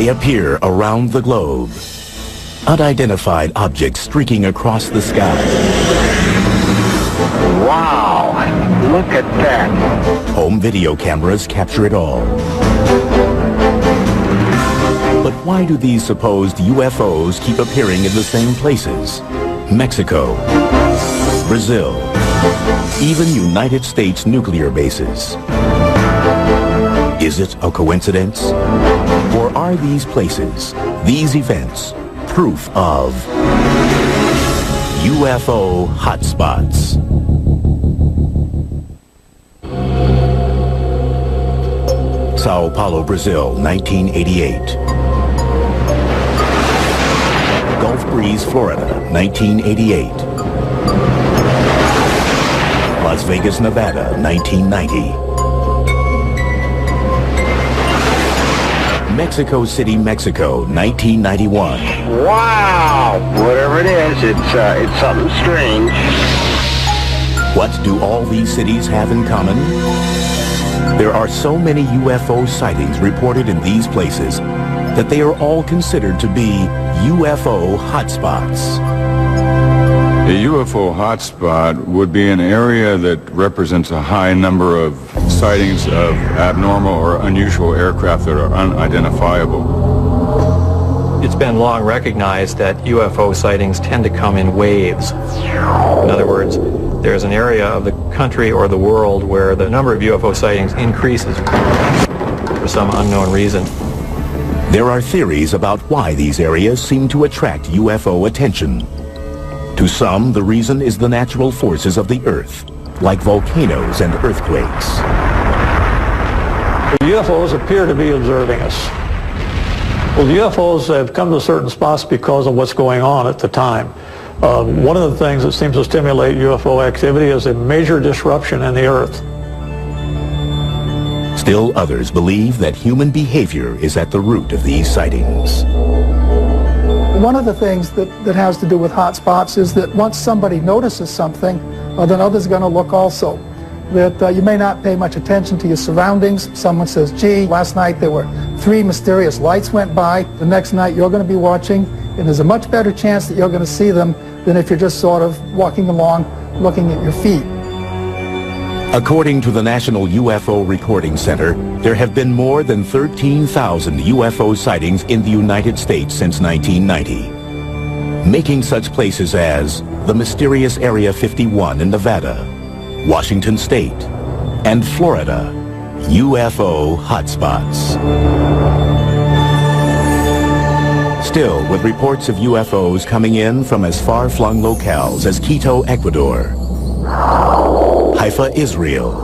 They appear around the globe. Unidentified objects streaking across the sky. Wow, look at that. Home video cameras capture it all. But why do these supposed UFOs keep appearing in the same places? Mexico, Brazil, even United States nuclear bases. Is it a coincidence? Or are these places, these events, proof of UFO hot spots? Sao Paulo, Brazil, 1988. Gulf Breeze, Florida, 1988. Las Vegas, Nevada, 1990. Mexico City, Mexico, 1991. Wow! Whatever it is, it's something strange. What do all these cities have in common? There are so many UFO sightings reported in these places that they are all considered to be UFO hotspots. A UFO hotspot would be an area that represents a high number of sightings of abnormal or unusual aircraft that are unidentifiable. It's been long recognized that UFO sightings tend to come in waves. In other words, there's an area of the country or the world where the number of UFO sightings increases for some unknown reason. There are theories about why these areas seem to attract UFO attention. To some, the reason is the natural forces of the Earth, like volcanoes and earthquakes. The UFOs appear to be observing us. Well, the UFOs have come to certain spots because of what's going on at the time. One of the things that seems to stimulate UFO activity is a major disruption in the Earth. Still others believe that human behavior is at the root of these sightings. One of the things that has to do with hot spots is that once somebody notices something, then others are going to look also. That you may not pay much attention to your surroundings. Someone says, gee, last night there were 3 mysterious lights went by. The next night you're going to be watching, and there's a much better chance that you're going to see them than if you're just sort of walking along looking at your feet. According to the National UFO Recording Center, there have been more than 13,000 UFO sightings in the United States since 1990, making such places as the mysterious Area 51 in Nevada, Washington State, and Florida UFO hotspots. Still, with reports of UFOs coming in from as far-flung locales as Quito, Ecuador, Haifa, Israel,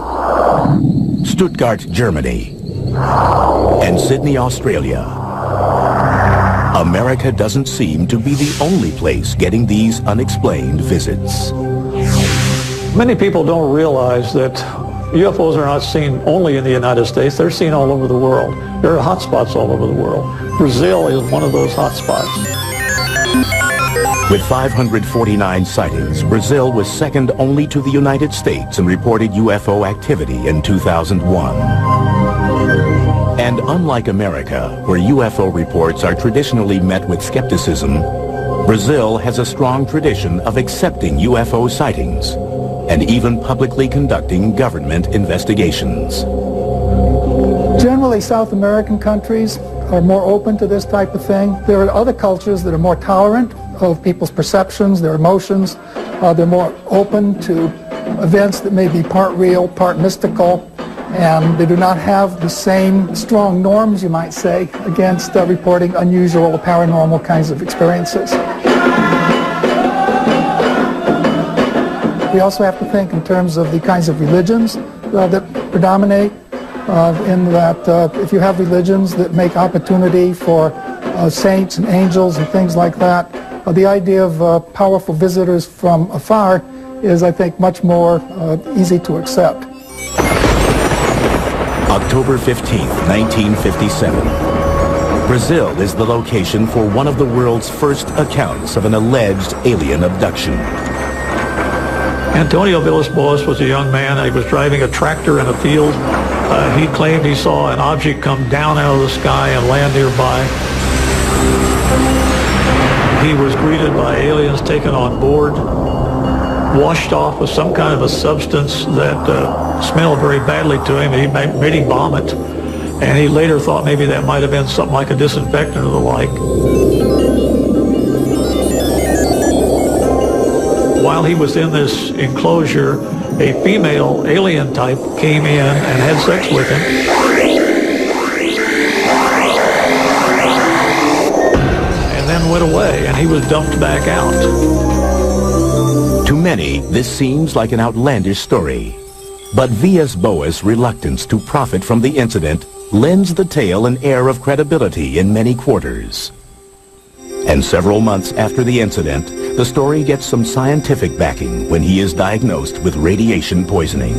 Stuttgart, Germany, and Sydney, Australia, America doesn't seem to be the only place getting these unexplained visits. Many people don't realize that UFOs are not seen only in the United States, they're seen all over the world. There are hotspots all over the world. Brazil is one of those hotspots. With 549 sightings, Brazil was second only to the United States in reported UFO activity in 2001. And unlike America, where UFO reports are traditionally met with skepticism, Brazil has a strong tradition of accepting UFO sightings and even publicly conducting government investigations. Generally, South American countries are more open to this type of thing. There are other cultures that are more tolerant of people's perceptions, their emotions. They're more open to events that may be part real, part mystical, and they do not have the same strong norms, you might say, against reporting unusual or paranormal kinds of experiences. We also have to think in terms of the kinds of religions that predominate, in that if you have religions that make opportunity for saints and angels and things like that, the idea of powerful visitors from afar is, I think, much more easy to accept. October 15th, 1957. Brazil is the location for one of the world's first accounts of an alleged alien abduction. Antonio Villas-Boas was a young man. He was driving a tractor in a field. He claimed he saw an object come down out of the sky and land nearby. He was greeted by aliens taken on board, washed off with some kind of a substance that smelled very badly to him. He made him vomit, and he later thought maybe that might have been something like a disinfectant or the like. While he was in this enclosure, a female alien type came in and had sex with him. And then went away, and he was dumped back out. To many, this seems like an outlandish story. But V.S. Boas' reluctance to profit from the incident lends the tale an air of credibility in many quarters. And several months after the incident, the story gets some scientific backing when he is diagnosed with radiation poisoning.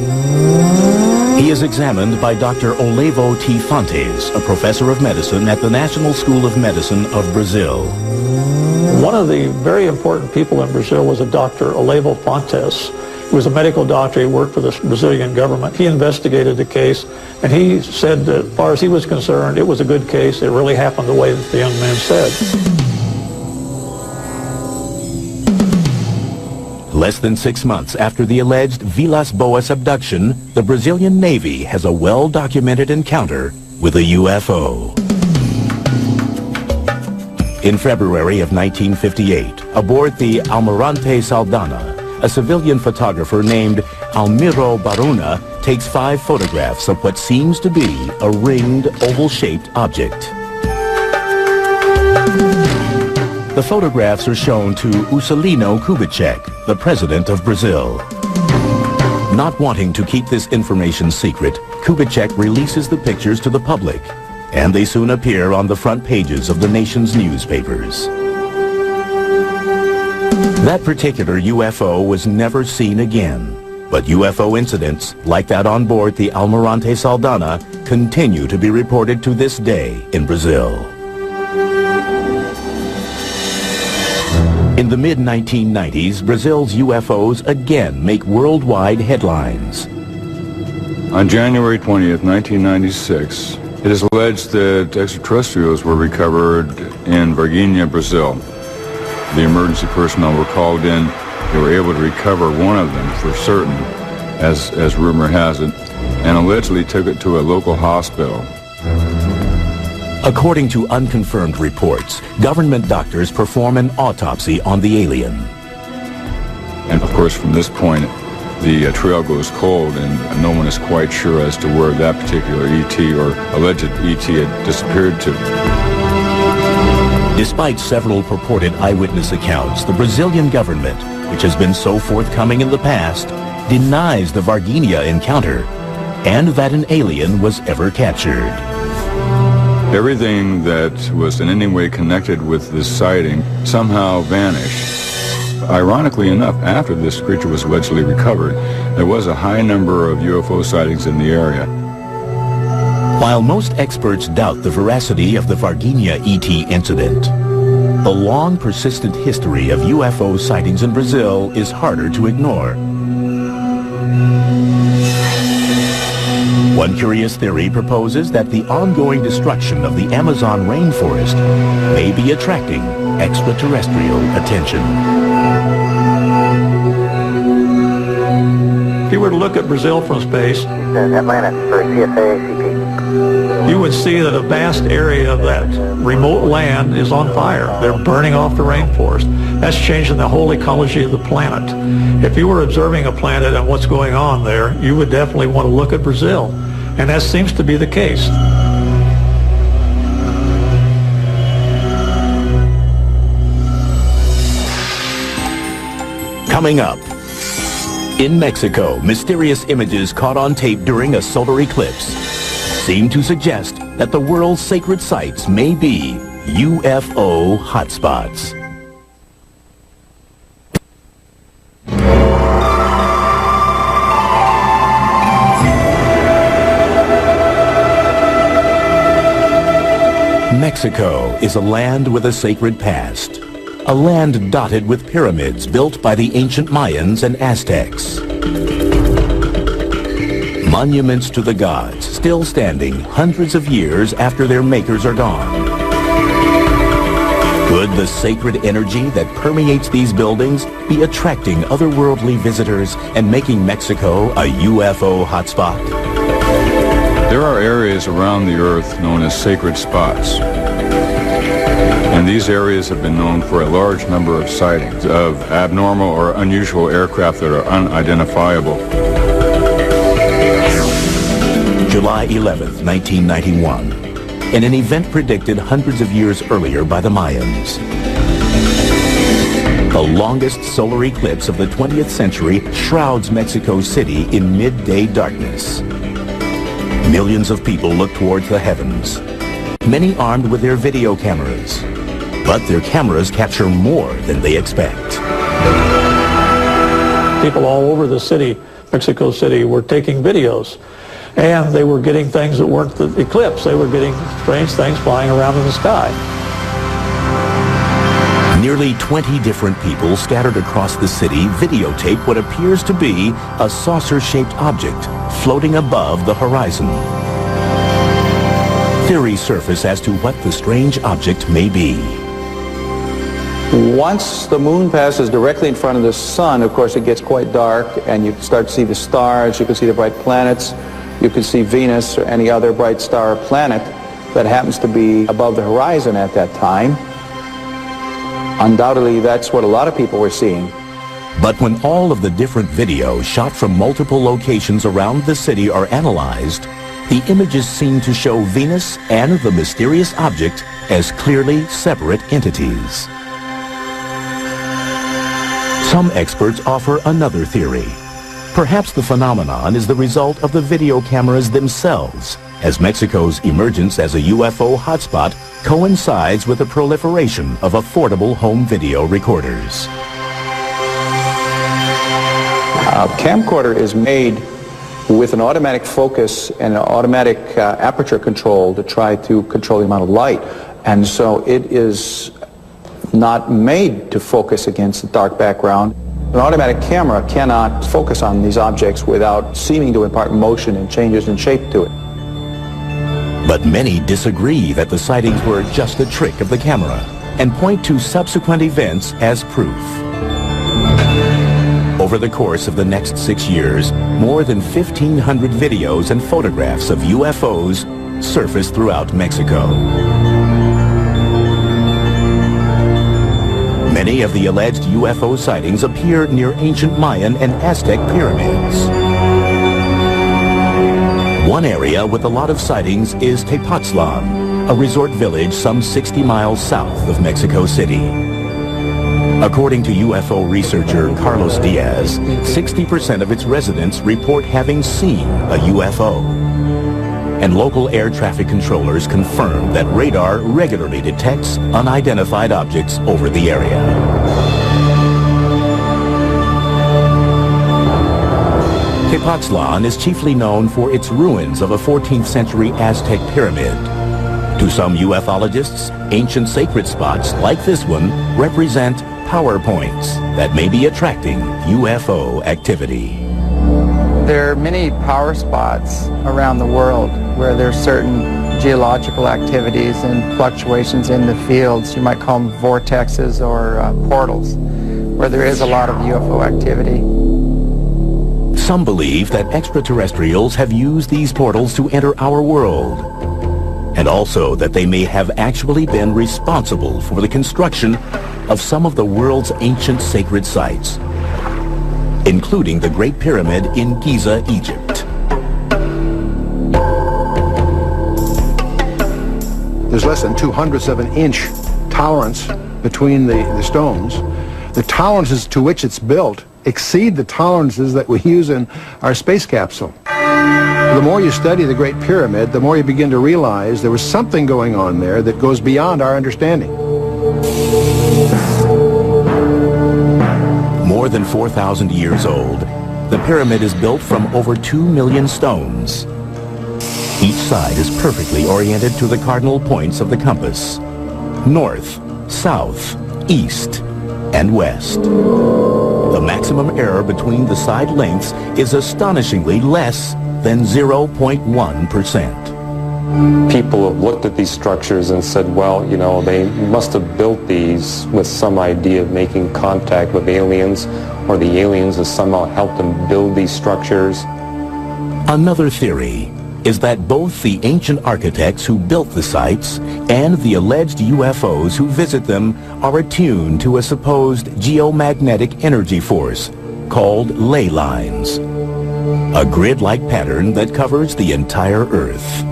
He is examined by Dr. Olevo T. Fontes, a professor of medicine at the National School of Medicine of Brazil. One of the very important people in Brazil was a Dr. Olevo Fontes. He was a medical doctor. He worked for the Brazilian government. He investigated the case, and he said that as far as he was concerned, it was a good case. It really happened the way that the young man said. Less than 6 months after the alleged Vilas Boas abduction, the Brazilian Navy has a well-documented encounter with a UFO. In February of 1958, aboard the Almirante Saldanha, a civilian photographer named Almiro Baruna takes 5 photographs of what seems to be a ringed, oval-shaped object. The photographs are shown to Juscelino Kubitschek, the president of Brazil. Not wanting to keep this information secret, Kubitschek releases the pictures to the public, and they soon appear on the front pages of the nation's newspapers. That particular UFO was never seen again, but UFO incidents like that on board the Almirante Saldanha continue to be reported to this day in Brazil. In the mid-1990s, Brazil's UFOs again make worldwide headlines. On January 20th, 1996, it is alleged that extraterrestrials were recovered in Varginha, Brazil. The emergency personnel were called in. They were able to recover one of them for certain, as rumor has it, and allegedly took it to a local hospital. According to unconfirmed reports, government doctors perform an autopsy on the alien. And of course, from this point, the trail goes cold, and no one is quite sure as to where that particular ET or alleged ET had disappeared to. Despite several purported eyewitness accounts, the Brazilian government, which has been so forthcoming in the past, denies the Varginha encounter and that an alien was ever captured. Everything that was in any way connected with this sighting somehow vanished. Ironically enough, after this creature was allegedly recovered, there was a high number of UFO sightings in the area. While most experts doubt the veracity of the Varginha ET incident, the long persistent history of UFO sightings in Brazil is harder to ignore. One curious theory proposes that the ongoing destruction of the Amazon rainforest may be attracting extraterrestrial attention. If you were to look at Brazil from space, Atlanta for CSA-CP. you would see that a vast area of that remote land is on fire. They're burning off the rainforest. That's changing the whole ecology of the planet. If you were observing a planet and what's going on there, you would definitely want to look at Brazil. And that seems to be the case. Coming up, in Mexico, mysterious images caught on tape during a solar eclipse seem to suggest that the world's sacred sites may be UFO hotspots. Mexico is a land with a sacred past. A land dotted with pyramids built by the ancient Mayans and Aztecs. Monuments to the gods, still standing hundreds of years after their makers are gone. Could the sacred energy that permeates these buildings be attracting otherworldly visitors and making Mexico a UFO hotspot? There are areas around the Earth known as sacred spots. And these areas have been known for a large number of sightings of abnormal or unusual aircraft that are unidentifiable. July 11th, 1991, in an event predicted hundreds of years earlier by the Mayans. The longest solar eclipse of the 20th century shrouds Mexico City in midday darkness. Millions of people look towards the heavens, many armed with their video cameras. But their cameras capture more than they expect. People all over the city, Mexico City, were taking videos. And they were getting things that weren't the eclipse. They were getting strange things flying around in the sky. Nearly 20 different people scattered across the city videotape what appears to be a saucer-shaped object floating above the horizon. Theories surface as to what the strange object may be. Once the moon passes directly in front of the sun, of course, it gets quite dark, and you start to see the stars, you can see the bright planets, you can see Venus or any other bright star or planet that happens to be above the horizon at that time. Undoubtedly, that's what a lot of people were seeing. But when all of the different videos shot from multiple locations around the city are analyzed, the images seem to show Venus and the mysterious object as clearly separate entities. Some experts offer another theory. Perhaps the phenomenon is the result of the video cameras themselves, as Mexico's emergence as a UFO hotspot coincides with the proliferation of affordable home video recorders. A camcorder is made with an automatic focus and an automatic aperture control to try to control the amount of light. And so it is not made to focus against a dark background. An automatic camera cannot focus on these objects without seeming to impart motion and changes in shape to it. But many disagree that the sightings were just a trick of the camera and point to subsequent events as proof. Over the course of the next 6 years, more than 1,500 videos and photographs of UFOs surfaced throughout Mexico. Many of the alleged UFO sightings appeared near ancient Mayan and Aztec pyramids. One area with a lot of sightings is Tepoztlan, a resort village some 60 miles south of Mexico City. According to UFO researcher Carlos Diaz, 60% of its residents report having seen a UFO. And local air traffic controllers confirm that radar regularly detects unidentified objects over the area. Tepoztlan is chiefly known for its ruins of a 14th century Aztec pyramid. To some ufologists, ancient sacred spots like this one represent power points that may be attracting UFO activity. There are many power spots around the world where there's certain geological activities and fluctuations in the fields. You might call them vortexes or portals, where there is a lot of UFO activity. Some believe that extraterrestrials have used these portals to enter our world, and also that they may have actually been responsible for the construction of some of the world's ancient sacred sites, including the Great Pyramid in Giza, Egypt. There's less than 2/100ths of an inch tolerance between the stones. The tolerances to which it's built exceed the tolerances that we use in our space capsule. The more you study the Great Pyramid, the more you begin to realize there was something going on there that goes beyond our understanding. More than 4,000 years old, the pyramid is built from over 2 million stones. Each side is perfectly oriented to the cardinal points of the compass: north, south, east, and west. The maximum error between the side lengths is astonishingly less than 0.1%. People have looked at these structures and said, well, you know, they must have built these with some idea of making contact with aliens, or the aliens have somehow helped them build these structures. Another theory is that both the ancient architects who built the sites and the alleged UFOs who visit them are attuned to a supposed geomagnetic energy force called ley lines, a grid-like pattern that covers the entire Earth.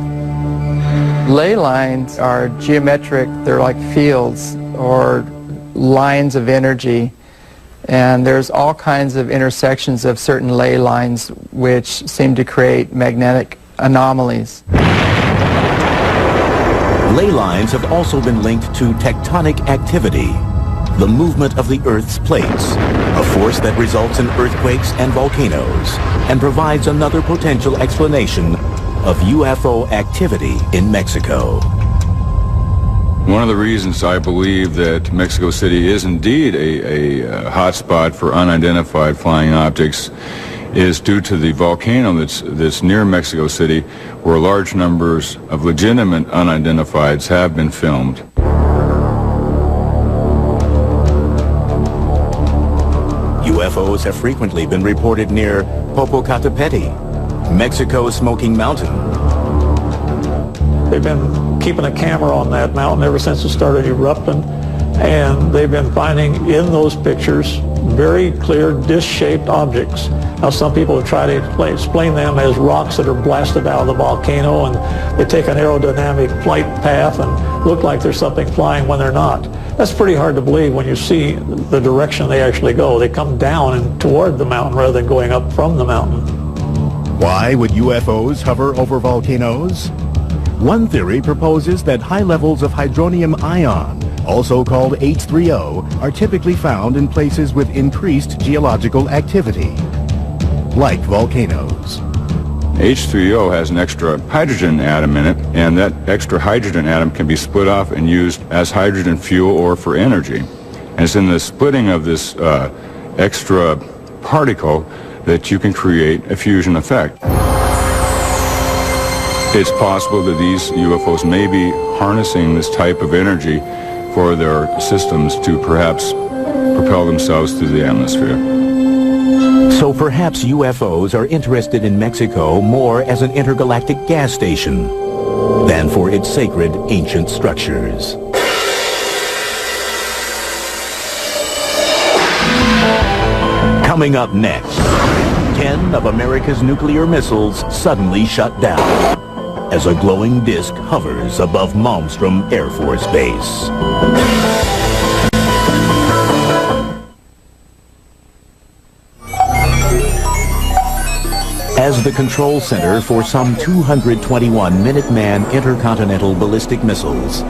Ley lines are geometric, they're like fields or lines of energy, and there's all kinds of intersections of certain ley lines which seem to create magnetic anomalies. Ley lines have also been linked to tectonic activity, the movement of the Earth's plates, a force that results in earthquakes and volcanoes, and provides another potential explanation of UFO activity in Mexico. One of the reasons I believe that Mexico City is indeed a hotspot for unidentified flying objects is due to the volcano that's near Mexico City, where large numbers of legitimate unidentifieds have been filmed. UFOs have frequently been reported near Popocatépetl, Mexico's Smoking Mountain. They've been keeping a camera on that mountain ever since it started erupting, and they've been finding in those pictures very clear disc-shaped objects. Now, some people have tried to explain them as rocks that are blasted out of the volcano, and they take an aerodynamic flight path and look like there's something flying when they're not. That's pretty hard to believe when you see the direction they actually go. They come down and toward the mountain rather than going up from the mountain. Why would UFOs hover over volcanoes? One theory proposes that high levels of hydronium ion, also called H3O, are typically found in places with increased geological activity, like volcanoes. H3O has an extra hydrogen atom in it, and that extra hydrogen atom can be split off and used as hydrogen fuel or for energy. And it's in the splitting of this extra particle that you can create a fusion effect. It's possible that these UFOs may be harnessing this type of energy for their systems to perhaps propel themselves through the atmosphere. So perhaps UFOs are interested in Mexico more as an intergalactic gas station than for its sacred ancient structures. Coming up next, 10 of America's nuclear missiles suddenly shut down as a glowing disk hovers above Malmstrom Air Force Base. As the control center for some 221 Minuteman intercontinental ballistic missiles,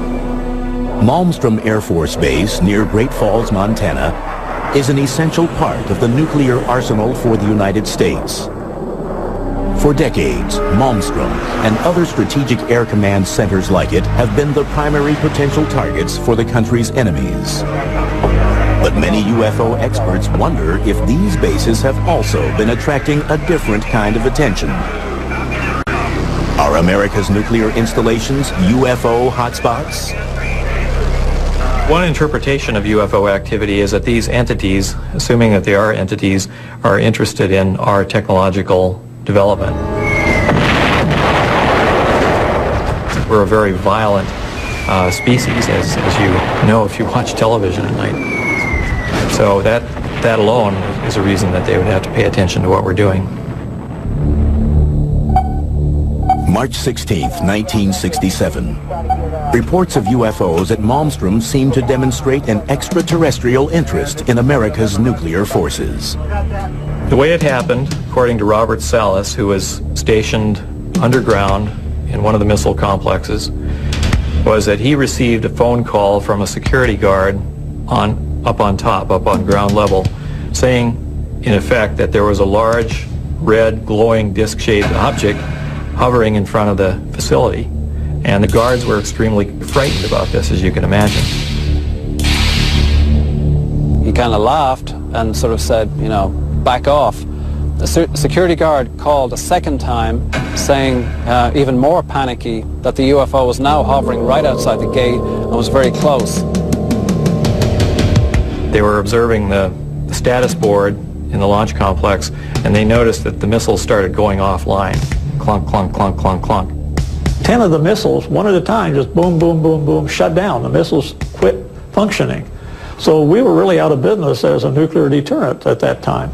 Malmstrom Air Force Base near Great Falls, Montana, is an essential part of the nuclear arsenal for the United States. For decades, Malmstrom and other strategic air command centers like it have been the primary potential targets for the country's enemies. But many UFO experts wonder if these bases have also been attracting a different kind of attention. Are America's nuclear installations UFO hotspots? One interpretation of UFO activity is that these entities, assuming that they are entities, are interested in our technological development. We're a very violent species, as you know if you watch television at night. So that alone is a reason that they would have to pay attention to what we're doing. March 16th, 1967. Reports of UFOs at Malmstrom seem to demonstrate an extraterrestrial interest in America's nuclear forces. The way it happened, according to Robert Salas, who was stationed underground in one of the missile complexes, was that he received a phone call from a security guard up on ground level, saying, in effect, that there was a large, red, glowing, disc-shaped object hovering in front of the facility. And the guards were extremely frightened about this, as you can imagine. He kind of laughed and sort of said, you know, back off. The security guard called a second time, saying, even more panicky, that the UFO was now hovering right outside the gate and was very close. They were observing the status board in the launch complex, and they noticed that the missiles started going offline. Clunk, clunk, clunk, clunk, clunk. 10 of the missiles, one at a time, just boom, boom, boom, boom, shut down. The missiles quit functioning. So we were really out of business as a nuclear deterrent at that time.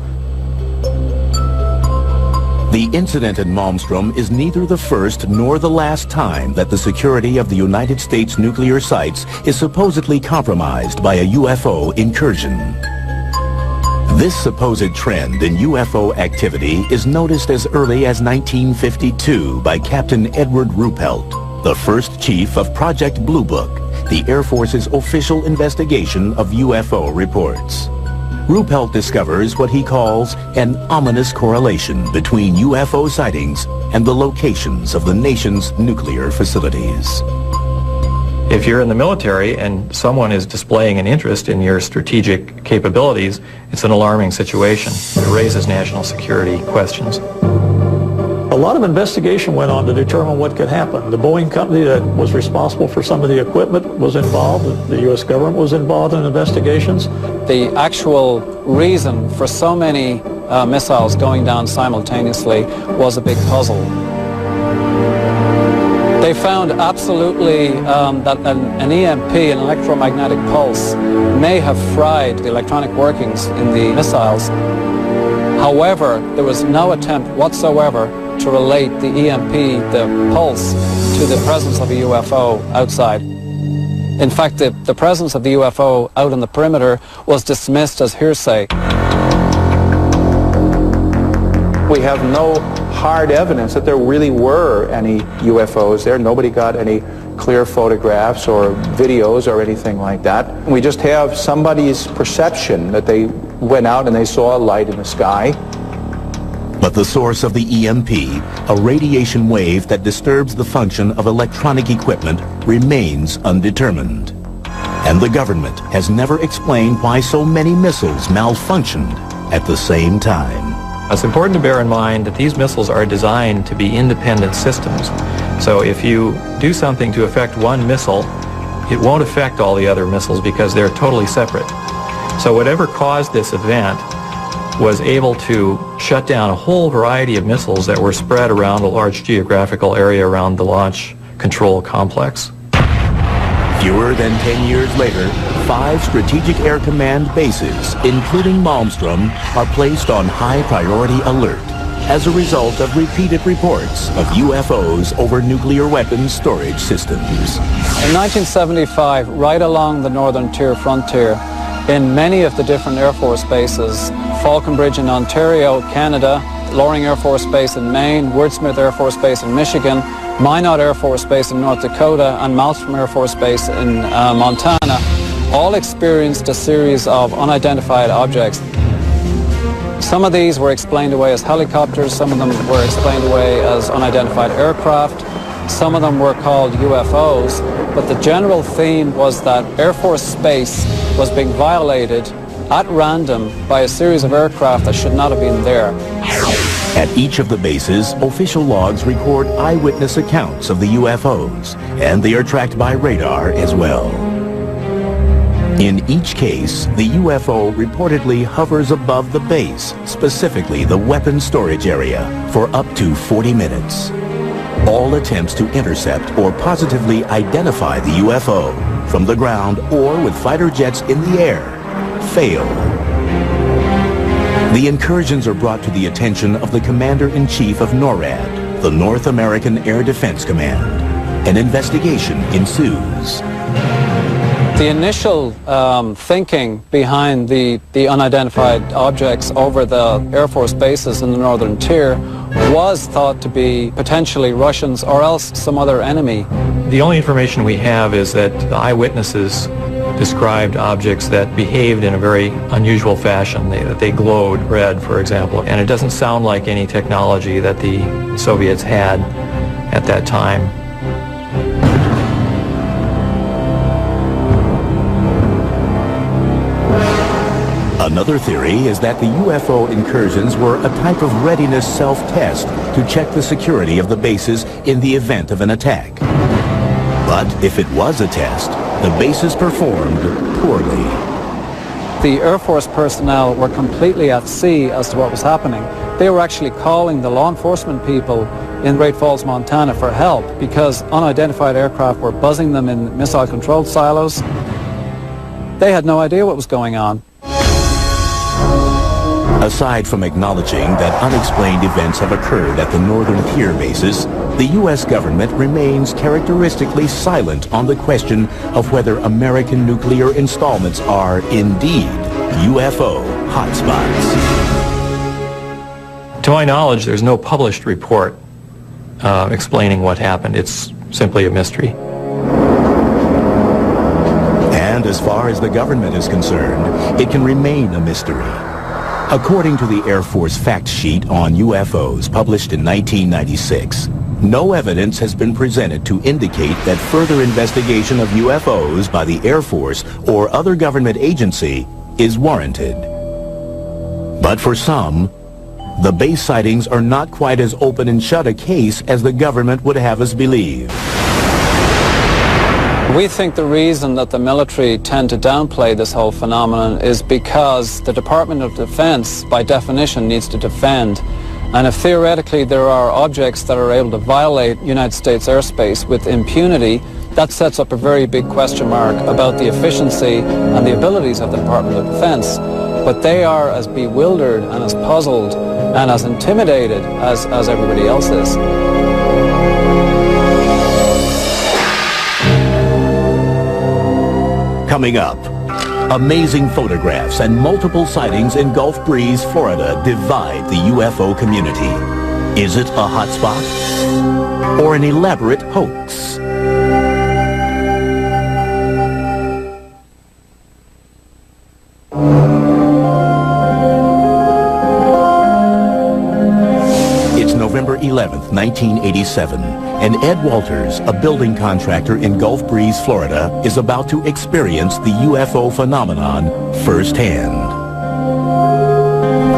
The incident in Malmstrom is neither the first nor the last time that the security of the United States nuclear sites is supposedly compromised by a UFO incursion. This supposed trend in UFO activity is noticed as early as 1952 by Captain Edward Ruppelt, the first chief of Project Blue Book, the Air Force's official investigation of UFO reports. Ruppelt discovers what he calls an ominous correlation between UFO sightings and the locations of the nation's nuclear facilities. If you're in the military and someone is displaying an interest in your strategic capabilities, it's an alarming situation. It raises national security questions. A lot of investigation went on to determine what could happen. The Boeing company that was responsible for some of the equipment was involved. The U.S. government was involved in investigations. The actual reason for so many missiles going down simultaneously was a big puzzle. They found absolutely that an EMP, an electromagnetic pulse, may have fried the electronic workings in the missiles. However, there was no attempt whatsoever to relate the EMP, the pulse, to the presence of a UFO outside. In fact, the presence of the UFO out on the perimeter was dismissed as hearsay. We have no hard evidence that there really were any UFOs there. Nobody got any clear photographs or videos or anything like that. We just have somebody's perception that they went out and they saw a light in the sky. But the source of the EMP, a radiation wave that disturbs the function of electronic equipment, remains undetermined. And the government has never explained why so many missiles malfunctioned at the same time. It's important to bear in mind that these missiles are designed to be independent systems. So if you do something to affect one missile, it won't affect all the other missiles because they're totally separate. So whatever caused this event was able to shut down a whole variety of missiles that were spread around a large geographical area around the launch control complex. Fewer than 10 years later, 5 Strategic Air Command bases, including Malmstrom, are placed on high priority alert as a result of repeated reports of UFOs over nuclear weapons storage systems. In 1975, right along the northern tier frontier, in many of the different Air Force bases, Falconbridge in Ontario, Canada, Loring Air Force Base in Maine, Woodsmith Air Force Base in Michigan, Minot Air Force Base in North Dakota, and Malmstrom Air Force Base in Montana, all experienced a series of unidentified objects. Some of these were explained away as helicopters, some of them were explained away as unidentified aircraft, some of them were called UFOs, but the general theme was that Air Force space was being violated at random by a series of aircraft that should not have been there. At each of the bases, official logs record eyewitness accounts of the UFOs, and they are tracked by radar as well. In each case, the UFO reportedly hovers above the base, specifically the weapons storage area, for up to 40 minutes. All attempts to intercept or positively identify the UFO from the ground or with fighter jets in the air fail. The incursions are brought to the attention of the Commander-in-Chief of NORAD, the North American Air Defense Command. An investigation ensues. The initial thinking behind the unidentified objects over the Air Force bases in the northern tier was thought to be potentially Russians or else some other enemy. The only information we have is that the eyewitnesses described objects that behaved in a very unusual fashion. They glowed red, for example, and it doesn't sound like any technology that the Soviets had at that time. Another theory is that the UFO incursions were a type of readiness self-test to check the security of the bases in the event of an attack. But if it was a test, the bases performed poorly. The Air Force personnel were completely at sea as to what was happening. They were actually calling the law enforcement people in Great Falls, Montana for help because unidentified aircraft were buzzing them in missile-controlled silos. They had no idea what was going on. Aside from acknowledging that unexplained events have occurred at the northern tier bases, the U.S. government remains characteristically silent on the question of whether American nuclear installments are indeed UFO hotspots. To my knowledge, there's no published report explaining what happened. It's simply a mystery. And as far as the government is concerned, it can remain a mystery. According to the Air Force fact sheet on UFOs published in 1996, no evidence has been presented to indicate that further investigation of UFOs by the Air Force or other government agency is warranted. But for some, the base sightings are not quite as open and shut a case as the government would have us believe. We think the reason that the military tend to downplay this whole phenomenon is because the Department of Defense, by definition, needs to defend. And if theoretically there are objects that are able to violate United States airspace with impunity, that sets up a very big question mark about the efficiency and the abilities of the Department of Defense. But they are as bewildered and as puzzled and as intimidated as everybody else is. Coming up, amazing photographs and multiple sightings in Gulf Breeze, Florida divide the UFO community. Is it a hotspot or an elaborate hoax? It's November 11th, 1987, and Ed Walters, a building contractor in Gulf Breeze, Florida, is about to experience the UFO phenomenon firsthand.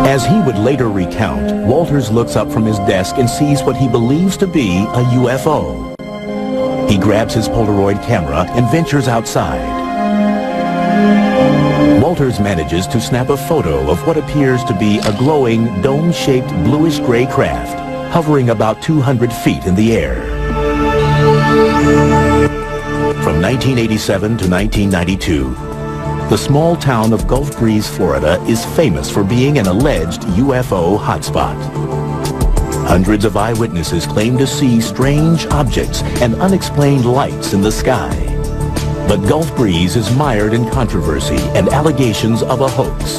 As he would later recount, Walters looks up from his desk and sees what he believes to be a UFO. He grabs his Polaroid camera and ventures outside. Walters manages to snap a photo of what appears to be a glowing, dome-shaped bluish-gray craft hovering about 200 feet in the air. From 1987 to 1992, the small town of Gulf Breeze, Florida is famous for being an alleged UFO hotspot. Hundreds of eyewitnesses claim to see strange objects and unexplained lights in the sky. But Gulf Breeze is mired in controversy and allegations of a hoax.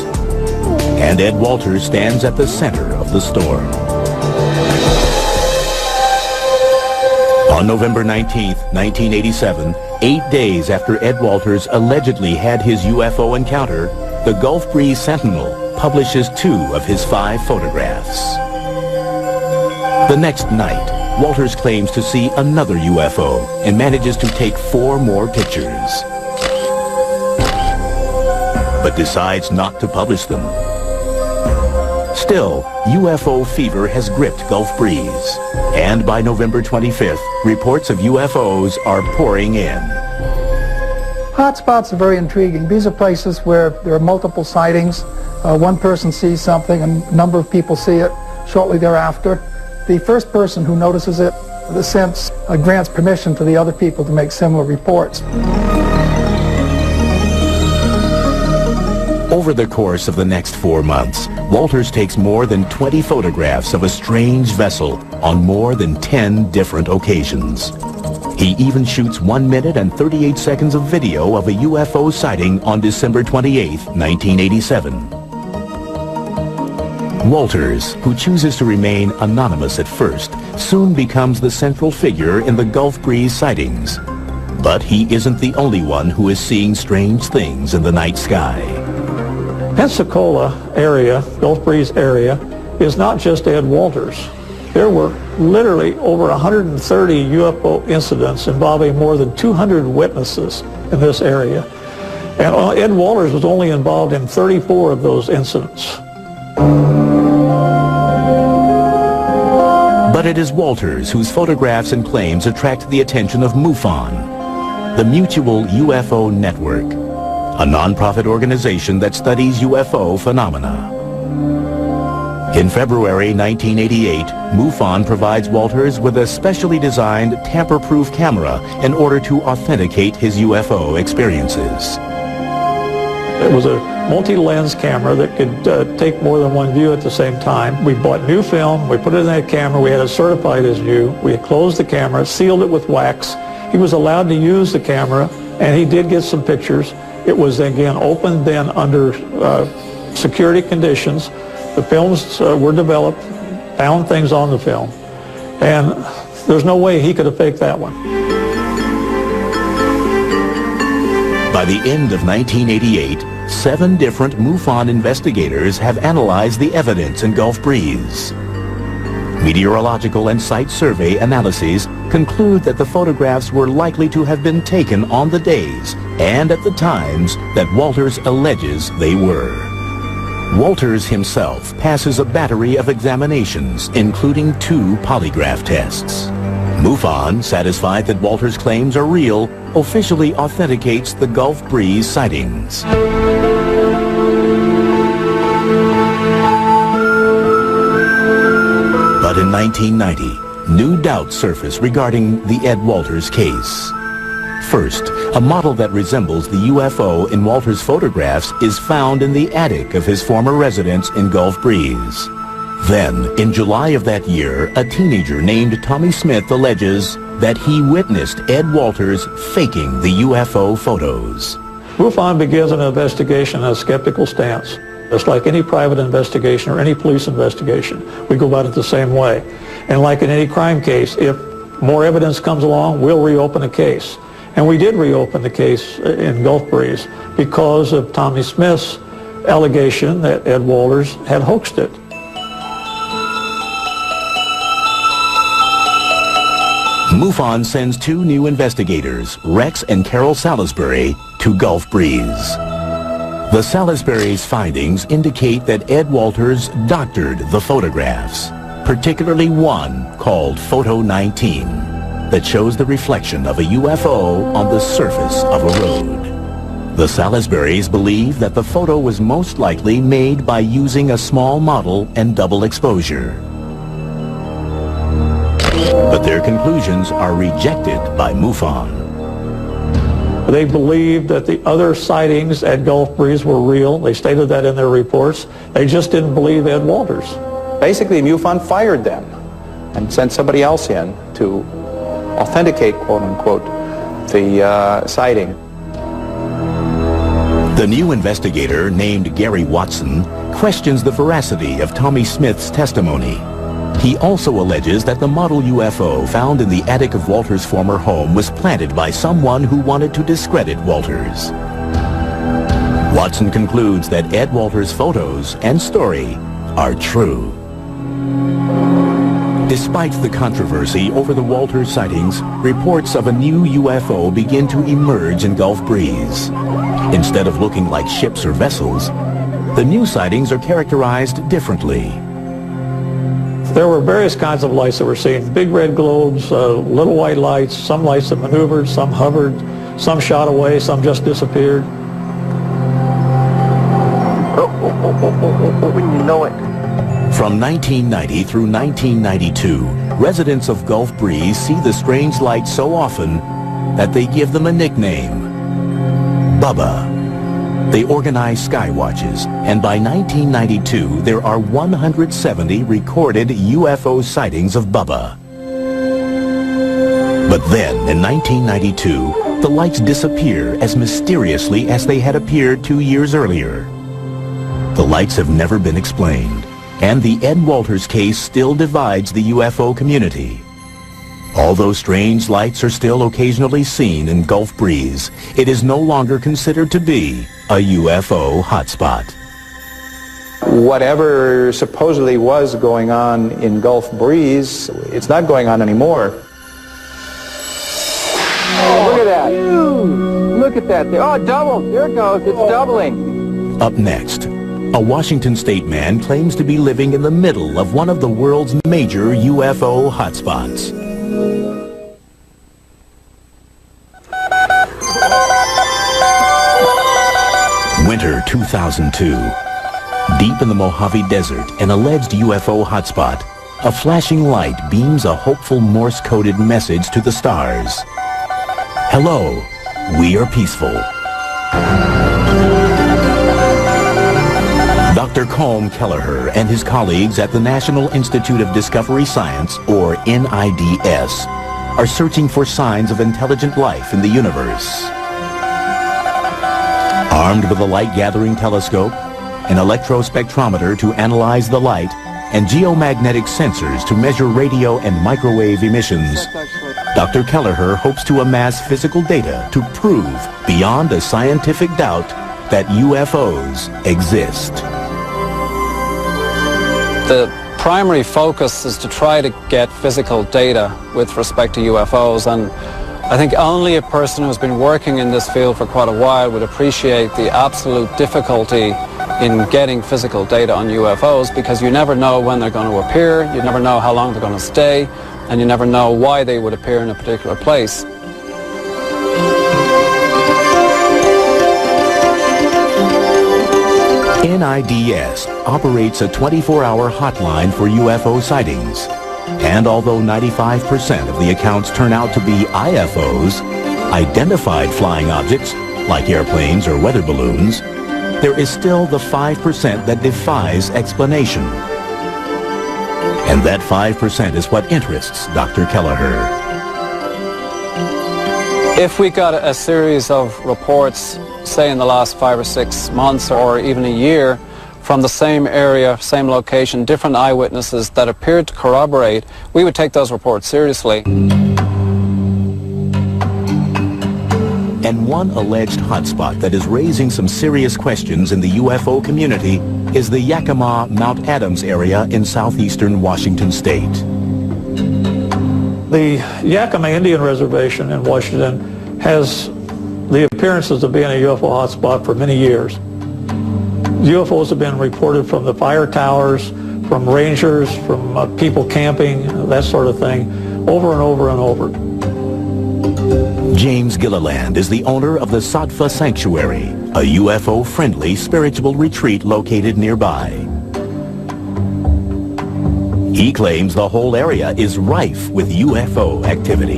And Ed Walters stands at the center of the storm. On November 19th, 1987, 8 days after Ed Walters allegedly had his UFO encounter, the Gulf Breeze Sentinel publishes 2 of his 5 photographs. The next night, Walters claims to see another UFO and manages to take 4 more pictures, but decides not to publish them. Still, UFO fever has gripped Gulf Breeze, and by November 25th, reports of UFOs are pouring in. Hotspots are very intriguing. These are places where there are multiple sightings. One person sees something, and a number of people see it shortly thereafter. The first person who notices it, in a sense, grants permission to the other people to make similar reports. Over the course of the next 4 months, Walters takes more than 20 photographs of a strange vessel on more than 10 different occasions. He even shoots 1 minute and 38 seconds of video of a UFO sighting on December 28, 1987. Walters, who chooses to remain anonymous at first, soon becomes the central figure in the Gulf Breeze sightings. But he isn't the only one who is seeing strange things in the night sky. Pensacola area, Gulf Breeze area, is not just Ed Walters. There were literally over 130 UFO incidents involving more than 200 witnesses in this area. And Ed Walters was only involved in 34 of those incidents. But it is Walters whose photographs and claims attract the attention of MUFON, the Mutual UFO Network, a non-profit organization that studies UFO phenomena. In February 1988, MUFON provides Walters with a specially designed tamper-proof camera in order to authenticate his UFO experiences. It was a multi-lens camera that could take more than one view at the same time. We bought new film, we put it in that camera, we had it certified as new. We had closed the camera, sealed it with wax. He was allowed to use the camera, and he did get some pictures. It was, again, opened then under security conditions. The films were developed, found things on the film, and there's no way he could have faked that one. By the end of 1988, 7 different MUFON investigators have analyzed the evidence in Gulf Breeze. Meteorological and site survey analyses conclude that the photographs were likely to have been taken on the days and at the times that Walters alleges they were. Walters himself passes a battery of examinations, including 2 polygraph tests. MUFON, satisfied that Walters' claims are real, officially authenticates the Gulf Breeze sightings. But in 1990, new doubts surface regarding the Ed Walters case. First, a model that resembles the UFO in Walters' photographs is found in the attic of his former residence in Gulf Breeze. Then, in July of that year, a teenager named Tommy Smith alleges that he witnessed Ed Walters faking the UFO photos. MUFON begins an investigation in a skeptical stance. It's like any private investigation or any police investigation. We go about it the same way. And like in any crime case, if more evidence comes along, we'll reopen a case. And we did reopen the case in Gulf Breeze because of Tommy Smith's allegation that Ed Walters had hoaxed it. MUFON sends 2 new investigators, Rex and Carol Salisbury, to Gulf Breeze. The Salisbury's findings indicate that Ed Walters doctored the photographs, particularly one called Photo 19, that shows the reflection of a UFO on the surface of a road. The Salisburys believe that the photo was most likely made by using a small model and double exposure. But their conclusions are rejected by MUFON. They believed that the other sightings at Gulf Breeze were real. They stated that in their reports. They just didn't believe Ed Walters. Basically, MUFON fired them and sent somebody else in to authenticate, quote-unquote, the sighting. The new investigator, named Gary Watson, questions the veracity of Tommy Smith's testimony. He also alleges that the model UFO found in the attic of Walters' former home was planted by someone who wanted to discredit Walters. Watson concludes that Ed Walters' photos and story are true. Despite the controversy over the Walters sightings, reports of a new UFO begin to emerge in Gulf Breeze. Instead of looking like ships or vessels, the new sightings are characterized differently. There were various kinds of lights that were seen. Big red globes, little white lights, some lights that maneuvered, some hovered, some shot away, some just disappeared. When you know it. From 1990 through 1992, residents of Gulf Breeze see the strange lights so often that they give them a nickname, Bubba. They organize sky watches, and by 1992, there are 170 recorded UFO sightings of Bubba. But then, in 1992, the lights disappear as mysteriously as they had appeared 2 years earlier. The lights have never been explained, and the Ed Walters case still divides the UFO community. Although strange lights are still occasionally seen in Gulf Breeze, it is no longer considered to be a UFO hotspot. Whatever supposedly was going on in Gulf Breeze, it's not going on anymore. Oh, look at that. Look look at that. Oh, it doubled. There it goes. It's doubling. Up next, a Washington State man claims to be living in the middle of one of the world's major UFO hotspots. Winter 2002. Deep in the Mojave Desert, an alleged UFO hotspot, a flashing light beams a hopeful Morse-coded message to the stars. Hello, we are peaceful. Dr. Colm Kelleher and his colleagues at the National Institute of Discovery Science, or NIDS, are searching for signs of intelligent life in the universe. Armed with a light-gathering telescope, an electrospectrometer to analyze the light, and geomagnetic sensors to measure radio and microwave emissions, Dr. Kelleher hopes to amass physical data to prove, beyond a scientific doubt, that UFOs exist. The primary focus is to try to get physical data with respect to UFOs, and I think only a person who's been working in this field for quite a while would appreciate the absolute difficulty in getting physical data on UFOs, because you never know when they're going to appear, you never know how long they're going to stay, and you never know why they would appear in a particular place. NIDS operates a 24-hour hotline for UFO sightings. And although 95% of the accounts turn out to be IFOs, identified flying objects, like airplanes or weather balloons, there is still the 5% that defies explanation. And that 5% is what interests Dr. Kelleher. If we got a series of reports, say in the last 5 or 6 months or even a year, from the same area, same location, different eyewitnesses that appeared to corroborate, we would take those reports seriously. And one alleged hotspot that is raising some serious questions in the UFO community is the Yakima Mount Adams area in southeastern Washington state. The Yakima Indian Reservation in Washington has the appearances of being a UFO hotspot for many years. UFOs have been reported from the fire towers, from rangers, from people camping, that sort of thing, over and over and over. James Gilliland is the owner of the Sattva Sanctuary, a UFO-friendly spiritual retreat located nearby. He claims the whole area is rife with UFO activity.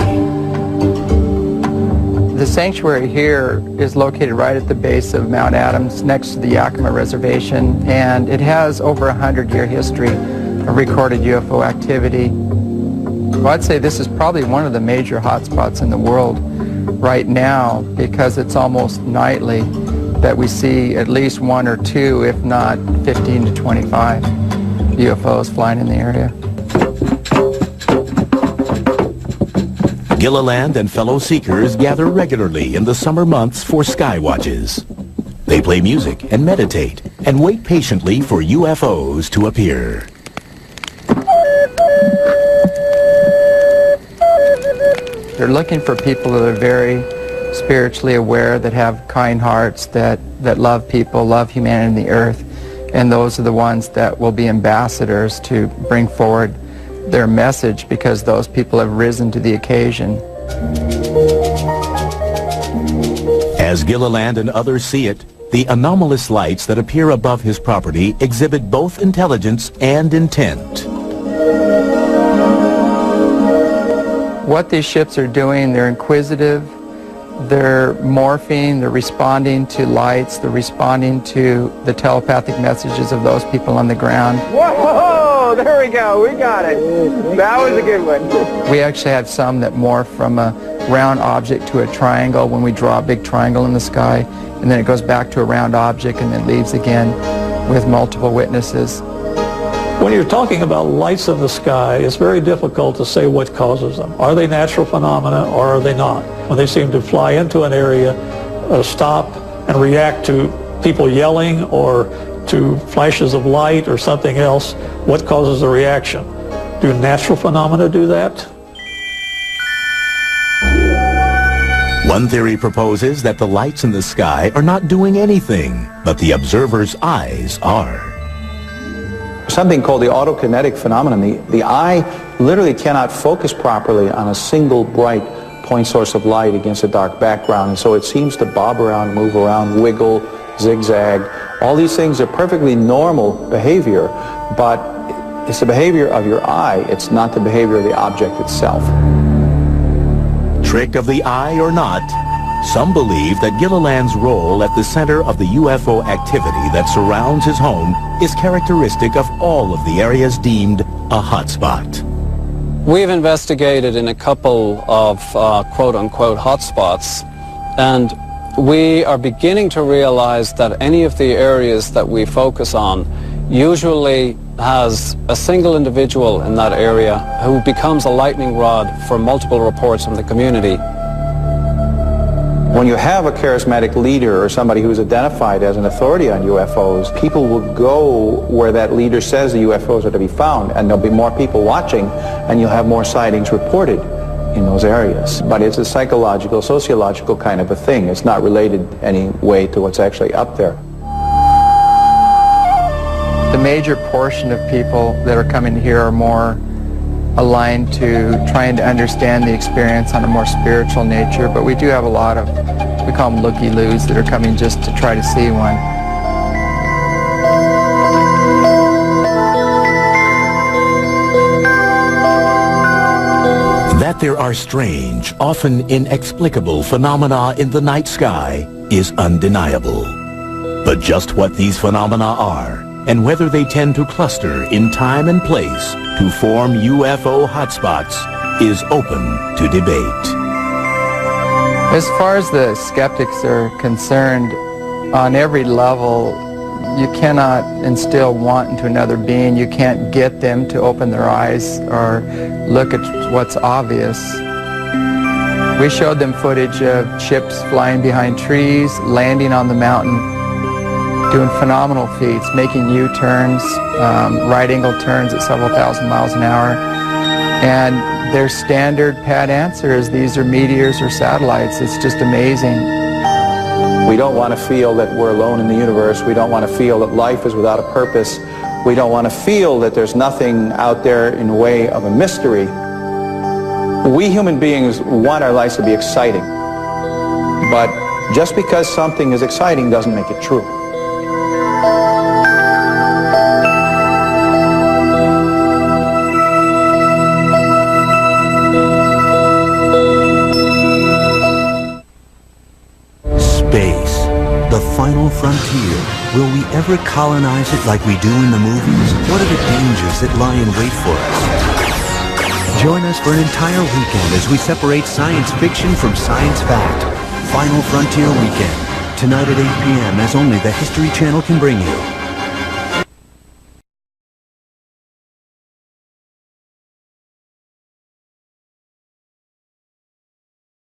The sanctuary here is located right at the base of Mount Adams, next to the Yakima Reservation, and it has over 100-year history of recorded UFO activity. Well, I'd say this is probably one of the major hotspots in the world right now, because it's almost nightly that we see at least 1 or 2, if not 15 to 25 UFOs flying in the area. Gilliland and fellow seekers gather regularly in the summer months for sky watches. They play music and meditate and wait patiently for UFOs to appear. They're looking for people that are very spiritually aware, that have kind hearts, that love people, love humanity and the earth, and those are the ones that will be ambassadors to bring forward their message, because those people have risen to the occasion. As Gilliland and others see it, the anomalous lights that appear above his property exhibit both intelligence and intent. What these ships are doing, they're inquisitive, they're morphing, they're responding to lights, they're responding to the telepathic messages of those people on the ground. Whoa! There we go. We got it. That was a good one. We actually have some that morph from a round object to a triangle when we draw a big triangle in the sky, and then it goes back to a round object and then leaves again with multiple witnesses. When you're talking about lights in the sky, it's very difficult to say what causes them. Are they natural phenomena or are they not? When they seem to fly into an area, stop and react to people yelling or to flashes of light or something else, what causes the reaction? Do natural phenomena do that? One theory proposes that the lights in the sky are not doing anything, but the observer's eyes are. Something called the autokinetic phenomenon. The eye literally cannot focus properly on a single bright point source of light against a dark background, and so it seems to bob around, move around, wiggle, zigzag. All these things are perfectly normal behavior, but it's the behavior of your eye. It's not the behavior of the object itself. Trick of the eye or not, some believe that Gilliland's role at the center of the UFO activity that surrounds his home is characteristic of all of the areas deemed a hotspot. We've investigated in a couple of quote-unquote hotspots, and we are beginning to realize that any of the areas that we focus on usually has a single individual in that area who becomes a lightning rod for multiple reports from the community. When you have a charismatic leader or somebody who's identified as an authority on UFOs, people will go where that leader says the UFOs are to be found, and there'll be more people watching, and you'll have more sightings reported in those areas. But it's a psychological, sociological kind of a thing. It's not related any way to what's actually up there. The major portion of people that are coming here are more aligned to trying to understand the experience on a more spiritual nature, but we do have a lot of, we call them looky-loos, that are coming just to try to see one. That there are strange, often inexplicable phenomena in the night sky is undeniable. But just what these phenomena are, and whether they tend to cluster in time and place to form UFO hotspots, is open to debate. As far as the skeptics are concerned, on every level, you cannot instill want into another being. You can't get them to open their eyes or look at what's obvious. We showed them footage of ships flying behind trees, landing on the mountain, doing phenomenal feats, making U-turns, right-angle turns at several thousand miles an hour. And their standard pat answer is these are meteors or satellites. It's just amazing. We don't want to feel that we're alone in the universe. We don't want to feel that life is without a purpose. We don't want to feel that there's nothing out there in the way of a mystery. We human beings want our lives to be exciting. But just because something is exciting doesn't make it true. Space, the final frontier. Will we ever colonize it like we do in the movies? What are the dangers that lie in wait for us? Join us for an entire weekend as we separate science fiction from science fact. Final Frontier Weekend. Tonight at 8 p.m. as only the History Channel can bring you.